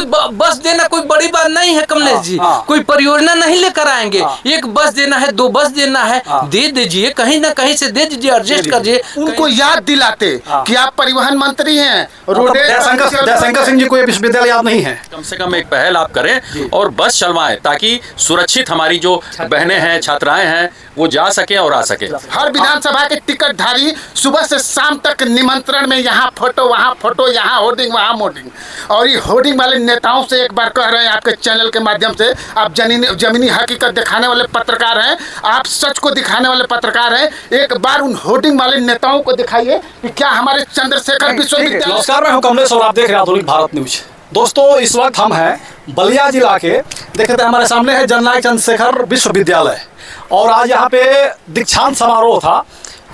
बस देना कोई बड़ी बात नहीं है कमलेश जी। कोई परियोजना नहीं लेकर आएंगे, एक बस देना है, 2 बस देना है, दे दीजिए, कहीं ना कहीं से दे दीजिए, एडजस्ट करिए। उनको याद दिलाते कि आप परिवहन मंत्री हैं। जयशंकर सिंह जी को ये विश्वविद्यालय याद नहीं है। कम से कम एक पहल आप करें और बस चलवाएं ताकि सुरक्षित हमारी जो बहनें हैं, छात्राएं हैं, वो जा सके और आ सके। हर विधानसभा के टिकटधारी सुबह से शाम तक निमंत्रण में यहाँ फोटो, वहाँ फोटो, यहाँ होर्डिंग, वहाँ होर्डिंग। और ये होर्डिंग वाले नेताओं से एक बार कह रहे हैं आपके चैनल के माध्यम से, आप जमीनी हकीकत दिखाने वाले पत्रकार हैं, आप सच को दिखाने वाले पत्रकार हैं, एक बार उन होर्डिंग वाले नेताओं को दिखाइए कि क्या हमारे चंद्रशेखर विश्वविद्यालय। नमस्कार, मैं हूं कमलेश और आप देख रहे हैं आधुनिक भारत न्यूज। दोस्तों, इस वक्त हम हैं बलिया जिला के, देखते हैं हमारे सामने है जननायक चंद्रशेखर विश्वविद्यालय और आज यहाँ पे दीक्षांत समारोह था।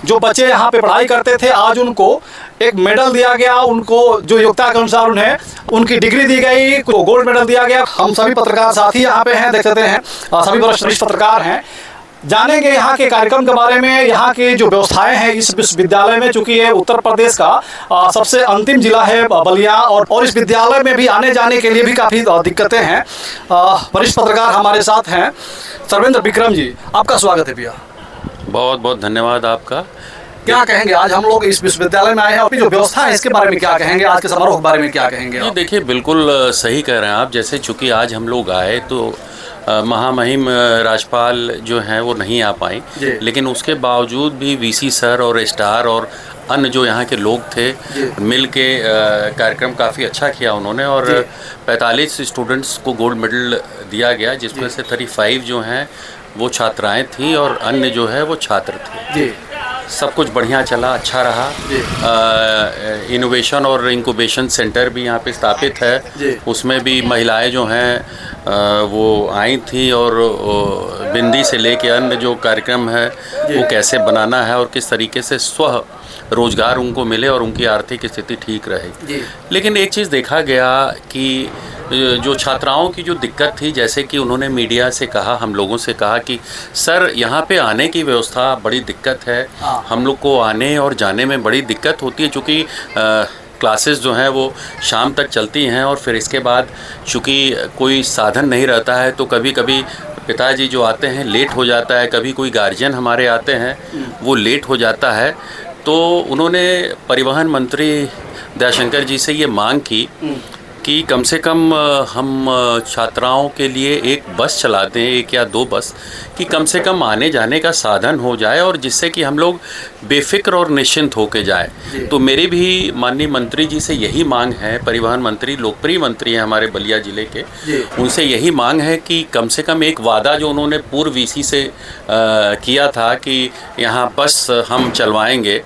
जो बच्चे यहाँ पे पढ़ाई करते थे आज उनको एक मेडल दिया गया, उनको जो योग्यता के अनुसार उन्हें उनकी डिग्री दी गई, को गोल्ड मेडल दिया गया। हम सभी पत्रकार साथी यहाँ पे हैं, देख सकते हैं सभी वरिष्ठ पत्रकार हैं। जानेंगे यहाँ के कार्यक्रम के बारे में, यहाँ की जो व्यवस्थाएं हैं इस विश्वविद्यालय में, चूंकि ये उत्तर प्रदेश का सबसे अंतिम जिला है बलिया और इस विद्यालय में भी आने जाने के लिए भी काफ़ी दिक्कतें हैं। वरिष्ठ पत्रकार हमारे साथ हैं। सर्वेंद्र विक्रम जी, आपका स्वागत है भैया। बहुत बहुत धन्यवाद आपका। क्या कहेंगे, आज हम लोग इस विश्वविद्यालय में आए हैं और जो व्यवस्था है इसके बारे में क्या कहेंगे, आज के समारोह के बारे में क्या कहेंगे? जी देखिए, बिल्कुल सही कह रहे हैं आप। जैसे चूँकि आज हम लोग आए तो महामहिम राज्यपाल जो हैं वो नहीं आ पाई, लेकिन उसके बावजूद भी वीसी सर और स्टार और अन्य जो यहाँ के लोग थे मिल के कार्यक्रम काफ़ी अच्छा किया उन्होंने और 45 स्टूडेंट्स को गोल्ड मेडल दिया गया, जिसमें से 35 जो हैं वो छात्राएं थी और अन्य जो है वो छात्र थे। सब कुछ बढ़िया चला, अच्छा रहा। इनोवेशन और इंक्यूबेशन सेंटर भी यहाँ पे स्थापित है, उसमें भी महिलाएं जो हैं वो आई थी और बिंदी से लेके अन्य जो कार्यक्रम है वो कैसे बनाना है और किस तरीके से स्व रोजगार उनको मिले और उनकी आर्थिक स्थिति ठीक रहे। लेकिन एक चीज़ देखा गया कि जो छात्राओं की जो दिक्कत थी, जैसे कि उन्होंने मीडिया से कहा, हम लोगों से कहा कि सर यहाँ पे आने की व्यवस्था बड़ी दिक्कत है, हम लोग को आने और जाने में बड़ी दिक्कत होती है, चूँकि क्लासेस जो हैं वो शाम तक चलती हैं और फिर इसके बाद चूँकि कोई साधन नहीं रहता है तो कभी कभी पिताजी जो आते हैं लेट हो जाता है, कभी कोई गार्जियन हमारे आते हैं वो लेट हो जाता है। तो उन्होंने परिवहन मंत्री दयाशंकर जी से ये मांग की कि कम से कम हम छात्राओं के लिए एक बस चला दें, 1 या 2 बस, कि कम से कम आने जाने का साधन हो जाए और जिससे कि हम लोग बेफिक्र और निश्चिंत होके जाए। तो मेरी भी माननीय मंत्री जी से यही मांग है, परिवहन मंत्री लोकप्रिय मंत्री हैं हमारे बलिया ज़िले के, उनसे यही मांग है कि कम से कम एक वादा जो उन्होंने पूर्व वीसी से किया था कि यहाँ बस हम चलवाएंगे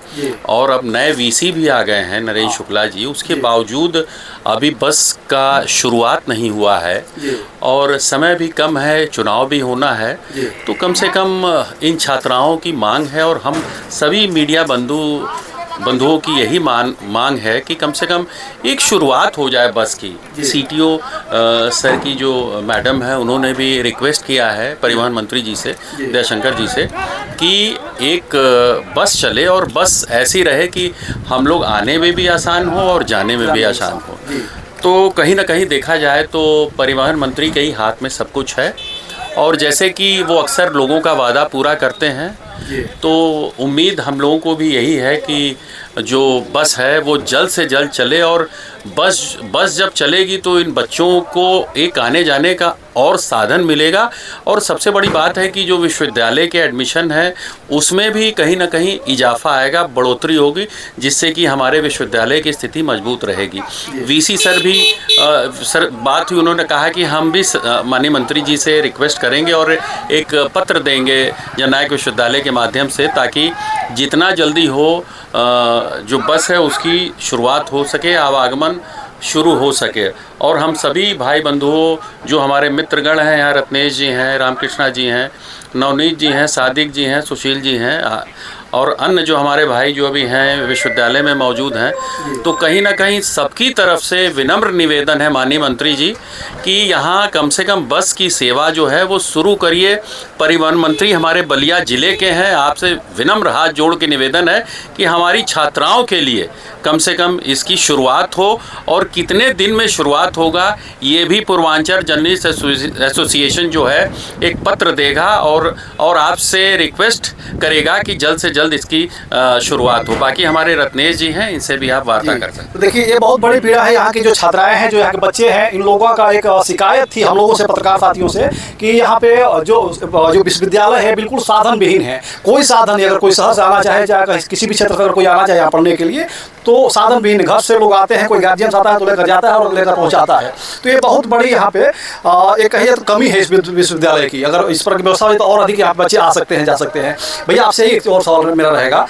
और अब नए वीसी भी आ गए हैं नरेंद्र शुक्ला जी, उसके बावजूद अभी बस का शुरुआत नहीं हुआ है और समय भी कम है, चुनाव भी होना है। तो कम से कम इन छात्राओं की मांग है और हम सभी मीडिया बंधुओं की यही मांग है कि कम से कम एक शुरुआत हो जाए बस की। सीटीओ सर की जो मैडम है उन्होंने भी रिक्वेस्ट किया है परिवहन मंत्री जी से, दयाशंकर जी से, कि एक बस चले और बस ऐसी रहे कि हम लोग आने में भी आसान हो और जाने में भी आसान हो। तो कहीं ना कहीं देखा जाए तो परिवहन मंत्री के ही हाथ में सब कुछ है और जैसे कि वो अक्सर लोगों का वादा पूरा करते हैं, तो उम्मीद हम लोगों को भी यही है कि जो बस है वो जल्द से जल्द चले और बस जब चलेगी तो इन बच्चों को एक आने जाने का और साधन मिलेगा। और सबसे बड़ी बात है कि जो विश्वविद्यालय के एडमिशन है उसमें भी कहीं ना कहीं इजाफा आएगा, बढ़ोतरी होगी, जिससे कि हमारे विश्वविद्यालय की स्थिति मजबूत रहेगी। वीसी सर भी बात हुई, उन्होंने कहा कि हम भी माननीय मंत्री जी से रिक्वेस्ट करेंगे और एक पत्र देंगे जननायक विश्वविद्यालय के माध्यम से, ताकि जितना जल्दी हो जो बस है उसकी शुरुआत हो सके, आवागमन शुरू हो सके। और हम सभी भाई बंधुओं जो हमारे मित्रगण हैं यहाँ, रत्नेश जी हैं, रामकृष्णा जी हैं, नवनीत जी हैं, सादिक जी हैं, सुशील जी हैं और अन्य जो हमारे भाई जो अभी हैं विश्वविद्यालय में मौजूद हैं, तो कहीं ना कहीं सबकी तरफ से विनम्र निवेदन है माननीय मंत्री जी कि यहाँ कम से कम बस की सेवा जो है वो शुरू करिए। परिवहन मंत्री हमारे बलिया ज़िले के हैं, आपसे विनम्र हाथ जोड़ के निवेदन है कि हमारी छात्राओं के लिए कम से कम इसकी शुरुआत हो, और कितने दिन में शुरुआत होगा ये भी पूर्वांचल जर्नलिस्ट एसोसिएशन जो है एक पत्र देगा और आपसे रिक्वेस्ट करेगा कि जल्द से जल्द इसकी शुरुआत हो। बाकी हमारे रत्नेश जी हैं, इनसे भी आप वार्ता कर सकते हैं। तो देखिए ये बहुत बड़ी पीड़ा है यहाँ की जो छात्राएं हैं, जो यहाँ के बच्चे हैं, इन लोगों का एक शिकायत थी हम लोगों से, पत्रकार साथियों से, कि यहाँ पे जो विश्वविद्यालय है बिल्कुल साधन विहीन है। कोई साधन नहीं, अगर कोई शहर से आना चाहे, चाहे किसी भी क्षेत्र से अगर कोई आना चाहे यहाँ पढ़ने के लिए, तो साधन विहीन, घर से लोग आते हैं, कोई गार्जियन आता है तो लेकर जाता है और लेकर पहुँचाता है। तो ये बहुत बड़ी यहाँ पे एक कहिए तो कमी है इस विश्वविद्यालय की। अगर इस पर की व्यवस्था हुई तो और अधिक यहाँ बच्चे आ सकते हैं, जा सकते हैं। भैया आपसे ही एक और सवाल मेरा रहेगा,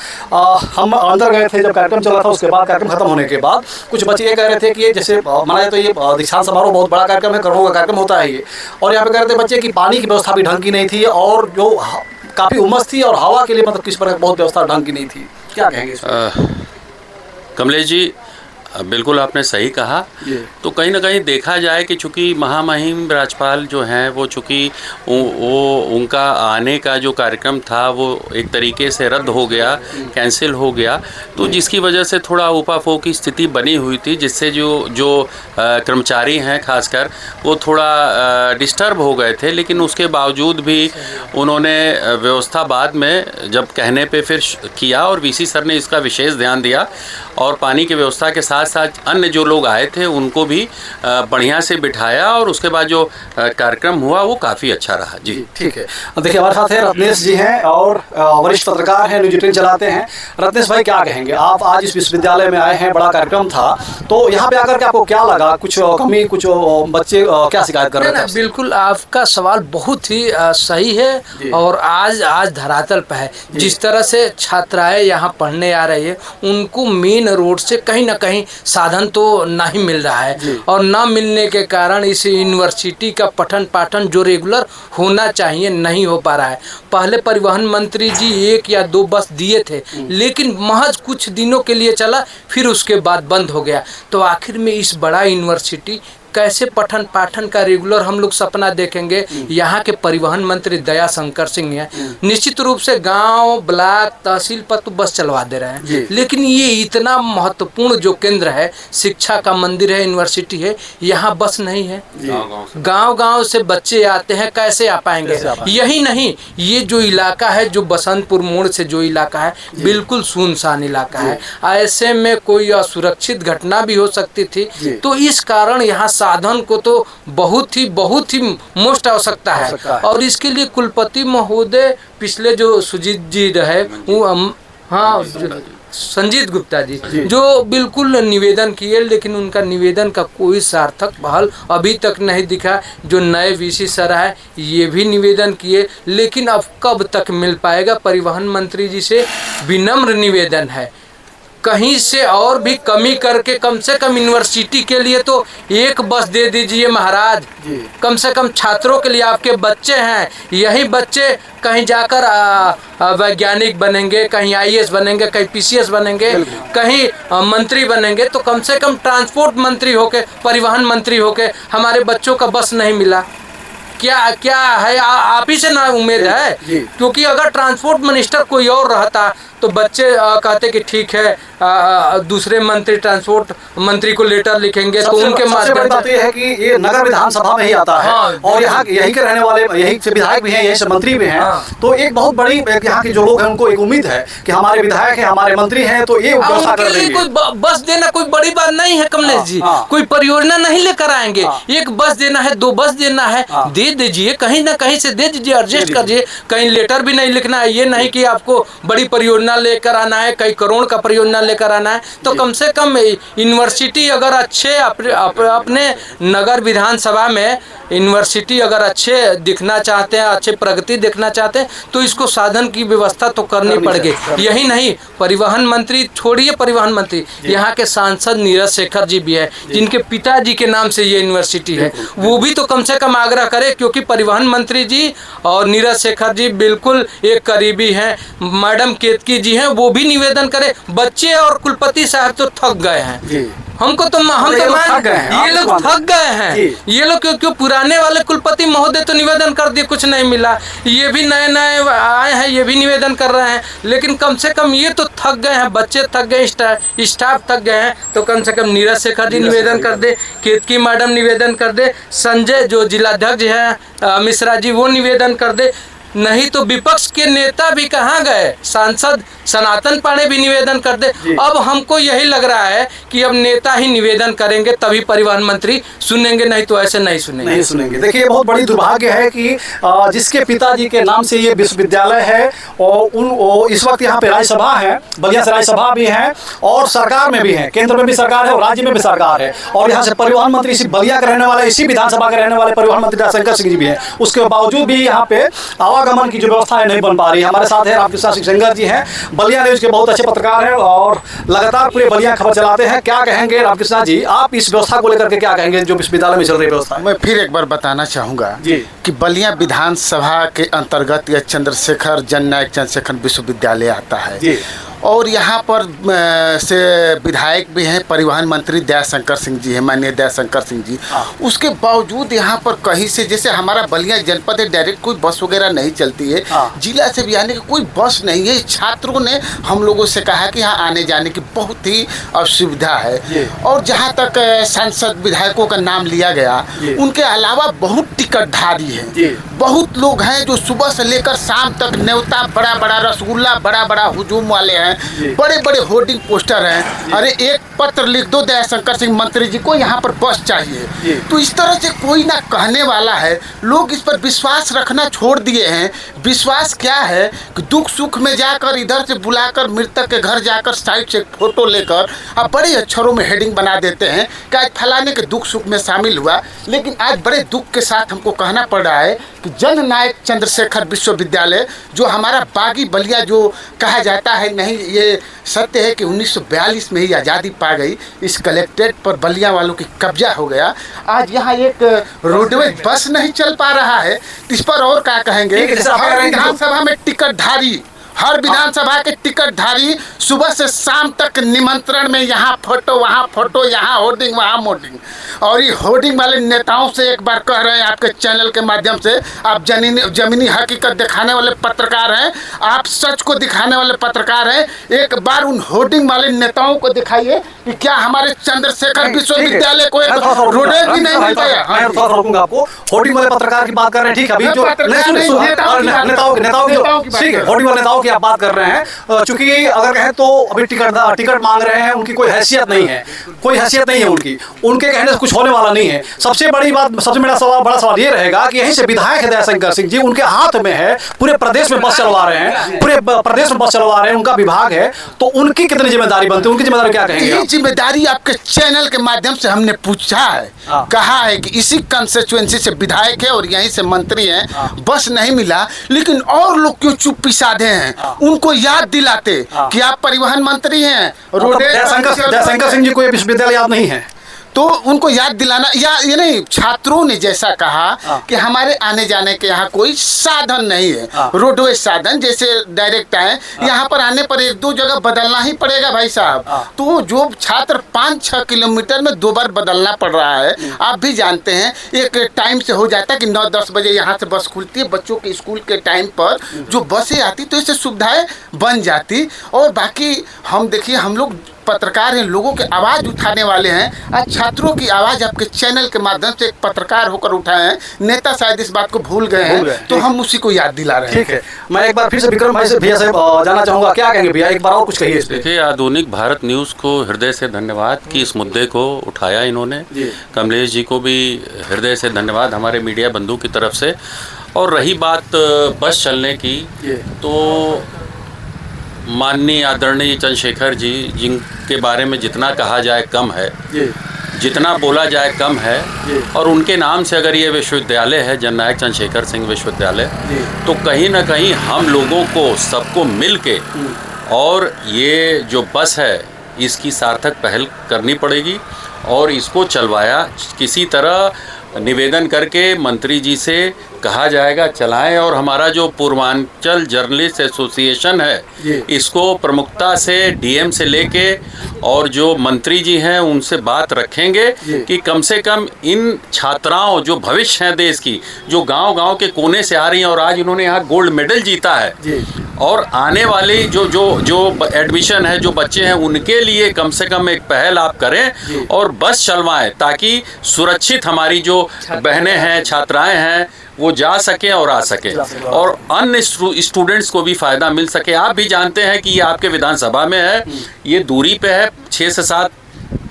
हम अंदर गए थे जब कार्यक्रम चला था, उसके बाद कार्यक्रम खत्म होने के बाद कुछ बच्चे ये कह रहे थे कि ये जैसे मनाए तो ये दीक्षांत समारोह बहुत बड़ा कार्यक्रम है, करोड़ों का कार्यक्रम होता है ये, और यहाँ पे कह रहे थे बच्चे की पानी की व्यवस्था भी ढंग की नहीं थी, और जो काफ़ी उमस थी, और हवा के लिए मतलब किस प्रकार बहुत व्यवस्था ढंग की नहीं थी। क्या कहेंगे कमलेश जी? बिल्कुल आपने सही कहा। तो कहीं ना कहीं देखा जाए कि चूँकि महामहिम राज्यपाल जो हैं वो चूँकि वो उनका आने का जो कार्यक्रम था वो एक तरीके से रद्द हो गया, कैंसिल हो गया, तो जिसकी वजह से थोड़ा ऊपाफो की स्थिति बनी हुई थी, जिससे जो कर्मचारी हैं खासकर वो थोड़ा डिस्टर्ब हो गए थे। लेकिन उसके बावजूद भी उन्होंने व्यवस्था बाद में जब कहने पे फिर किया, और वीसी सर ने इसका विशेष ध्यान दिया, और पानी की व्यवस्था के साथ साथ अन्य जो लोग आए थे उनको भी बढ़िया से बिठाया, और उसके बाद जो कार्यक्रम हुआ वो काफ़ी अच्छा रहा। जी ठीक है। देखिए हमारे साथ है रत्नेश जी हैं, और वरिष्ठ पत्रकार हैं, न्यूज 18 चलाते हैं। रत्नेश भाई क्या कहेंगे, आप आज इस विश्वविद्यालय में आए हैं, बड़ा कार्यक्रम था, तो यहाँ पे आकर के आपको क्या लगा? कुछ कमी, कुछ बच्चे क्या शिकायत कर रहे थे? बिल्कुल आपका सवाल बहुत ही सही है, और आज धरातल पर है। जिस तरह से छात्राएं यहाँ पढ़ने आ रही है, उनको मेन रोड से कहीं ना कहीं साधन तो नहीं मिल रहा है, और ना मिलने के कारण इस यूनिवर्सिटी का पठन पाठन जो रेगुलर होना चाहिए नहीं हो पा रहा है। पहले परिवहन मंत्री जी 1 या 2 बस दिए थे, लेकिन महज कुछ दिनों के लिए चला, फिर उसके बाद बंद हो गया। तो आखिर में इस बड़ा यूनिवर्सिटी कैसे पठन पाठन का रेगुलर हम लोग सपना देखेंगे? यहाँ के परिवहन मंत्री दया शंकर सिंह हैं, निश्चित रूप से गांव, ब्लॉक, तहसील पर तो बस चलवा दे रहे हैं, लेकिन ये इतना महत्वपूर्ण जो केंद्र है, शिक्षा का मंदिर है, यूनिवर्सिटी है, यहाँ बस नहीं है। गांव से बच्चे आते हैं, कैसे आ पाएंगे? यही नहीं, ये जो इलाका है, जो बसंतपुर मोड़ से जो इलाका है, बिल्कुल सुनसान इलाका है। ऐसे में कोई असुरक्षित घटना भी हो सकती थी, तो इस कारण यहाँ साधन को तो बहुत ही मोस्ट आवश्यकता है। और इसके लिए कुलपति महोदय पिछले जो सुजीत जी रहे, हाँ संजीत गुप्ता जी, जो बिल्कुल निवेदन किए, लेकिन उनका निवेदन का कोई सार्थक पहल अभी तक नहीं दिखा। जो नए वीसी सर है ये भी निवेदन किए, लेकिन अब कब तक मिल पाएगा? परिवहन मंत्री जी से विनम्र निवेदन है, कहीं से और भी कमी करके कम से कम यूनिवर्सिटी के लिए तो 1 बस दे दीजिए महाराज। कम से कम छात्रों के लिए, आपके बच्चे हैं, यही बच्चे कहीं जाकर वैज्ञानिक बनेंगे, कहीं IAS बनेंगे, कहीं PCS बनेंगे, कहीं मंत्री बनेंगे, तो कम से कम ट्रांसपोर्ट मंत्री होके, परिवहन मंत्री होके हमारे बच्चों का बस नहीं मिला। क्या है? आप ही से ना उम्मीद है, क्योंकि अगर ट्रांसपोर्ट मिनिस्टर कोई और रहता तो बच्चे कहते कि ठीक है, दूसरे मंत्री ट्रांसपोर्ट मंत्री को लेटर लिखेंगे, तो उनके माध्यम से ये है कि ये नगर विधानसभा में ही आता है, और यहाँ यही के रहने वाले, यही से विधायक भी हैं, यही से मंत्री भी हैं। तो एक बहुत बड़ी यहाँ के जो लोग हैं उनको एक उम्मीद है कि हमारे विधायक हैं, हमारे मंत्री हैं, तो ये व्यवस्था कर देंगे। कोई बस देना कोई बड़ी बात नहीं है कमलेश जी, कोई परियोजना नहीं लेकर आएंगे। 1 बस देना है, 2 बस देना है, दे दीजिए, कहीं ना कहीं से दे दीजिए, एडजस्ट करिए। कहीं लेटर भी नहीं लिखना है, ये नहीं कि आपको बड़ी परियोजना लेकर आना है, कई करोड़ का परियोजना लेकर आना है। तो कम से कम यूनिवर्सिटी अगर अच्छे अपने नगर विधानसभा में यूनिवर्सिटी अगर अच्छे दिखना चाहते हैं, अच्छे प्रगति देखना चाहते हैं, तो इसको साधन की व्यवस्था तो करनी पड़ेगी। यही नहीं, परिवहन मंत्री छोड़िए, परिवहन मंत्री यहाँ के सांसद नीरज शेखर जी भी है, जिनके पिताजी के नाम से ये यूनिवर्सिटी है, वो भी तो कम से कम आग्रह करे, क्योंकि परिवहन मंत्री जी और नीरज शेखर जी बिल्कुल एक करीबी हैं। मैडम केतकी जी हैं, वो भी निवेदन करे। बच्चे और कुलपति साहब तो थक गए हैं। हमको तो हम ये तो लोग थक गए हैं। ये लोग थक गए हैं। ये लोग क्यों पुराने वाले कुलपति महोदय तो निवेदन कर दिए, कुछ नहीं मिला। ये भी नए नए आए हैं, ये भी निवेदन कर रहे हैं, लेकिन कम से कम ये तो थक गए हैं, बच्चे थक गए, स्टाफ थक गए हैं। तो कम से कम नीरज शेखर जी निवेदन कर दे, केतकी मैडम निवेदन कर दे, संजय जो जिलाध्यक्ष हैं मिश्रा जी वो निवेदन कर दे, नहीं तो विपक्ष के नेता भी कहाँ गए, सांसद सनातन पांडे भी निवेदन कर दे। अब हमको यही लग रहा है कि अब नेता ही निवेदन करेंगे तभी परिवहन मंत्री सुनेंगे, नहीं तो ऐसे नहीं सुनेंगे। देखिए ये बहुत बड़ी दुर्भाग्य है कि जिसके पिताजी के नाम से ये विश्वविद्यालय है और इस वक्त यहाँ पे राज्यसभा है, बलिया से राज्यसभा भी है और सरकार में भी है, केंद्र में भी सरकार है और राज्य में भी सरकार है, और यहाँ से परिवहन मंत्री इसी बलिया के रहने वाले, इसी विधानसभा के रहने वाले परिवहन मंत्री दयाशंकर सिंह जी भी है। उसके बावजूद भी यहाँ पे आवागमन की जो व्यवस्था है नहीं बन पा रही। हमारे साथ है रामकृष्ण सिंह सेंगर जी हैं, बलिया न्यूज के बहुत अच्छे पत्रकार हैं और लगातार पूरे बलिया खबर चलाते हैं। क्या कहेंगे रामकृष्ण जी, आप इस व्यवस्था को लेकर के क्या कहेंगे जो विश्वविद्यालय में चल रही व्यवस्था? मैं फिर एक बार बताना चाहूँगा कि बलिया विधानसभा के अंतर्गत यह चंद्रशेखर जननायक चंद्रशेखर विश्वविद्यालय आता है और यहाँ पर से विधायक भी हैं, परिवहन मंत्री दयाशंकर सिंह जी हैं, माननीय दयाशंकर सिंह जी। उसके बावजूद यहाँ पर कहीं से, जैसे हमारा बलिया जनपद है, डायरेक्ट कोई बस वगैरह नहीं चलती है, जिला से भी आने की कोई बस नहीं है। छात्रों ने हम लोगों से कहा कि यहाँ आने जाने की बहुत ही असुविधा है। और जहाँ तक सांसद विधायकों का नाम लिया गया, उनके अलावा बहुत टिकटधारी हैं, बहुत लोग हैं जो सुबह से लेकर शाम तक न्योता, बड़ा बड़ा रसगुल्ला, बड़ा बड़ा हुजूम वाले हैं, बड़े बड़े होर्डिंग पोस्टर हैं। अरे एक पत्र लिख दो दयाशंकर सिंह मंत्री जी को, यहाँ पर बस चाहिए। तो इस तरह से कोई ना कहने वाला है। लोग इस पर विश्वास रखना छोड़ दिए हैं। विश्वास क्या है कि दुख सुख में जाकर इधर से बुलाकर मृतक के घर जाकर साइड से फोटो लेकर अब बड़े अक्षरों में हेडिंग बना देते हैं कि आज फलाने के दुख सुख में शामिल हुआ। लेकिन आज बड़े दुख के साथ हमको कहना पड़ रहा है कि जननायक चंद्रशेखर विश्वविद्यालय जो हमारा बागी बलिया जो कहा जाता है, नहीं ये सत्य है कि 1942 में ही आज़ादी पा गई, इस कलेक्ट्रेट पर बलिया वालों की कब्जा हो गया। आज यहाँ एक रोडवेज बस नहीं चल पा रहा है, इस पर और क्या कहेंगे। हर विधानसभा में टिकटधारी, हर विधानसभा के टिकटधारी सुबह से शाम तक निमंत्रण में यहाँ फोटो वहाँ फोटो, यहाँ होर्डिंग वहाँ मोर्डिंग। और ये होर्डिंग वाले नेताओं से एक बार कह रहे हैं आपके चैनल के माध्यम से, आप जमीनी हकीकत दिखाने वाले पत्रकार हैं, आप सच को दिखाने वाले पत्रकार हैं, एक बार उन होर्डिंग वाले नेताओं को दिखाइए कि क्या हमारे चंद्रशेखर विश्वविद्यालय को रोडवेज भी नहीं मिलता है। आपको होर्डिंग वाले पत्रकार की बात कर रहे हैं, ठीक है? अभी जो नेताओं की आप बात कर रहे हैं, चूंकि अगर कहें तो अभी टिकट मांग रहे हैं, उनकी कोई हैसियत नहीं है, कोई हैसियत नहीं है उनकी, उनके कहने से कुछ होने वाला नहीं है। सबसे बड़ी बात, सबसे बड़ा सवाल ये रहेगा कि यहीं से विधायक है दयाशंकर सिंह जी, उनके हाथ में है, पूरे प्रदेश में बस चलवा रहे हैं, पूरे प्रदेश में बस चलवा रहे हैं, उनका विभाग है, तो उनकी कितनी जिम्मेदारी बनती है, उनकी जिम्मेदारी क्या कहेंगे? ये जिम्मेदारी आपके चैनल के माध्यम से हमने पूछा है, कहा है कि इसी कंस्टिट्यूएंसी से विधायक है और यहीं से मंत्री हैं, बस नहीं मिला, लेकिन और लोग क्यों चुप्पी साधे हैं? उनको याद दिलाते कि आप परिवहन मंत्री हैं। दयाशंकर सिंह जी को ये विश्वविद्यालय याद नहीं है, तो उनको याद दिलाना, या ये नहीं, छात्रों ने जैसा कहा कि हमारे आने जाने के यहाँ कोई साधन नहीं है, रोडवेज साधन जैसे डायरेक्ट आए, यहाँ पर आने पर एक दो जगह बदलना ही पड़ेगा भाई साहब। तो जो छात्र 5-6 किलोमीटर में 2 बार बदलना पड़ रहा है, आप भी जानते हैं। एक टाइम से हो जाता है कि 9-10 बजे यहाँ से बस खुलती है, बच्चों के स्कूल के टाइम पर जो बसें आती तो इससे सुविधाएं बन जाती। और बाकी हम देखिए, हम लोग पत्रकार हैं, लोगों की आवाज़ उठाने वाले हैं। आज छात्रों की आवाज़ आपके चैनल के माध्यम से एक पत्रकार होकर उठाए हैं। नेता शायद इस बात को भूल गए हैं, तो हम उसी को याद दिला रहे हैं। ठीक है, मैं एक बार फिर से विक्रम भाई से भैया से जानना चाहूँगा, क्या कहेंगे भैया, एक बार और कुछ कहिए इस पे। देखिए, आधुनिक भारत न्यूज़ को हृदय से धन्यवाद कि इस मुद्दे को उठाया इन्होंने। कमलेश जी को भी हृदय से धन्यवाद हमारे मीडिया बंधु की तरफ से। और रही बात बस चलने की, तो माननीय आदरणीय चंद्रशेखर जी, जिनके बारे में जितना कहा जाए कम है, जितना बोला जाए कम है, और उनके नाम से अगर ये विश्वविद्यालय है जननायक चंद्रशेखर सिंह विश्वविद्यालय, तो कहीं ना कहीं हम लोगों को सबको मिल के और ये जो बस है इसकी सार्थक पहल करनी पड़ेगी। और इसको चलवाया। किसी तरह निवेदन करके मंत्री जी से कहा जाएगा चलाएं, और हमारा जो पूर्वांचल जर्नलिस्ट एसोसिएशन है इसको प्रमुखता से डीएम से लेके और जो मंत्री जी हैं उनसे बात रखेंगे कि कम से कम इन छात्राओं जो भविष्य हैं देश की, जो गांव-गांव के कोने से आ रही हैं और आज इन्होंने यहाँ गोल्ड मेडल जीता है, और आने वाली जो एडमिशन है, जो बच्चे हैं उनके लिए कम से कम एक पहल आप करें और बस चलवाएं, ताकि सुरक्षित हमारी जो बहनें हैं, छात्राएं हैं, वो जा सके और आ सके, और अन्य स्टूडेंट्स को भी फ़ायदा मिल सके। आप भी जानते हैं कि ये आपके विधानसभा में है, ये दूरी पे है, 6 से 7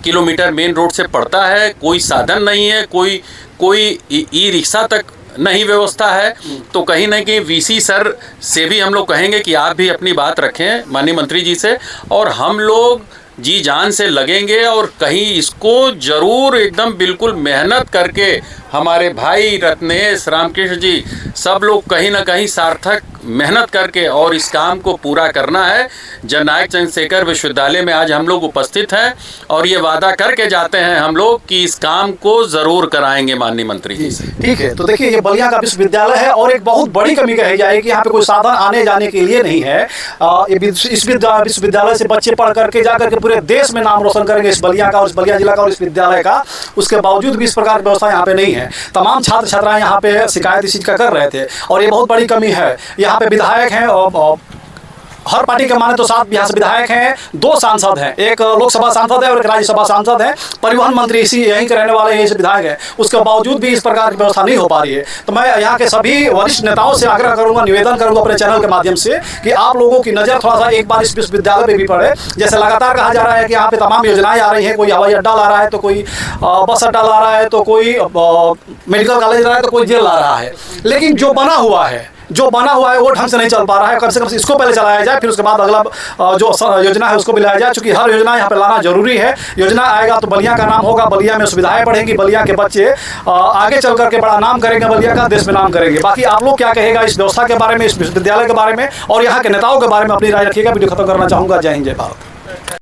किलोमीटर मेन रोड से पड़ता है, कोई साधन नहीं है, कोई ई रिक्शा तक नहीं व्यवस्था है। तो कहीं ना कहीं वीसी सर से भी हम लोग कहेंगे कि आप भी अपनी बात रखें माननीय मंत्री जी से, और हम लोग जी जान से लगेंगे और कहीं इसको ज़रूर एकदम बिल्कुल मेहनत करके हमारे भाई रत्नेश, रामकृष्ण जी, सब लोग कहीं ना कहीं सार्थक मेहनत करके और इस काम को पूरा करना है। जननायक चंद्रशेखर विश्वविद्यालय में आज हम लोग उपस्थित हैं और ये वादा करके जाते हैं हम लोग कि इस काम को ज़रूर कराएंगे माननीय मंत्री जी से। ठीक है, तो देखिए ये बलिया का विश्वविद्यालय है और एक बहुत बड़ी कमी कही जाए कि यहाँ पे कोई साधन आने जाने के लिए नहीं है। इस विश्वविद्यालय से बच्चे पढ़ करके जा करके पूरे देश में नाम रोशन करेंगे, इस बलिया का और इस बलिया जिला का और इस विद्यालय का। उसके बावजूद भी इस प्रकार की व्यवस्था यहाँ पे नहीं है। तमाम छात्र छात्राएं यहाँ पे शिकायत इस चीज़ का कर रहे थे और ये बहुत बड़ी कमी है। यहाँ पे विधायक हैं और हर पार्टी के माने तो 7 यहाँ से विधायक हैं, 2 सांसद हैं, एक लोकसभा सांसद है और एक राज्यसभा सांसद है, परिवहन मंत्री यहीं के रहने वाले यहीं से विधायक हैं। उसके बावजूद भी इस प्रकार की व्यवस्था नहीं हो पा रही है। तो मैं यहाँ के सभी वरिष्ठ नेताओं से आग्रह करूँगा, निवेदन करूँगा अपने चैनल के माध्यम से कि आप लोगों की नज़र थोड़ा सा एक बार इस विश्वविद्यालय पर भी पड़े। जैसे लगातार कहा जा रहा है कि यहाँ पे तमाम योजनाएं आ रही हैं, कोई हवाई अड्डा ला रहा है तो कोई बस अड्डा ला रहा है तो कोई मेडिकल कॉलेज ला रहा है तो कोई जेल ला रहा है, लेकिन जो बना हुआ है वो ढंग से नहीं चल पा रहा है। कम से कम इसको पहले चलाया जाए, फिर उसके बाद अगला जो योजना है उसको भी लाया जाए, क्योंकि हर योजना यहाँ पे लाना जरूरी है। योजना आएगा तो बलिया का नाम होगा, बलिया में सुविधाएं बढ़ेंगी, बलिया के बच्चे आगे चल करके बड़ा नाम करेंगे, बलिया का देश में नाम करेंगे। बाकी आप लोग क्या कहेगा इस व्यवस्था के बारे में, इस विश्वविद्यालय के बारे में और यहाँ के नेताओं के बारे में अपनी राय रखिएगा। वीडियो खत्म करना चाहूँगा। जय हिंद, जय भारत।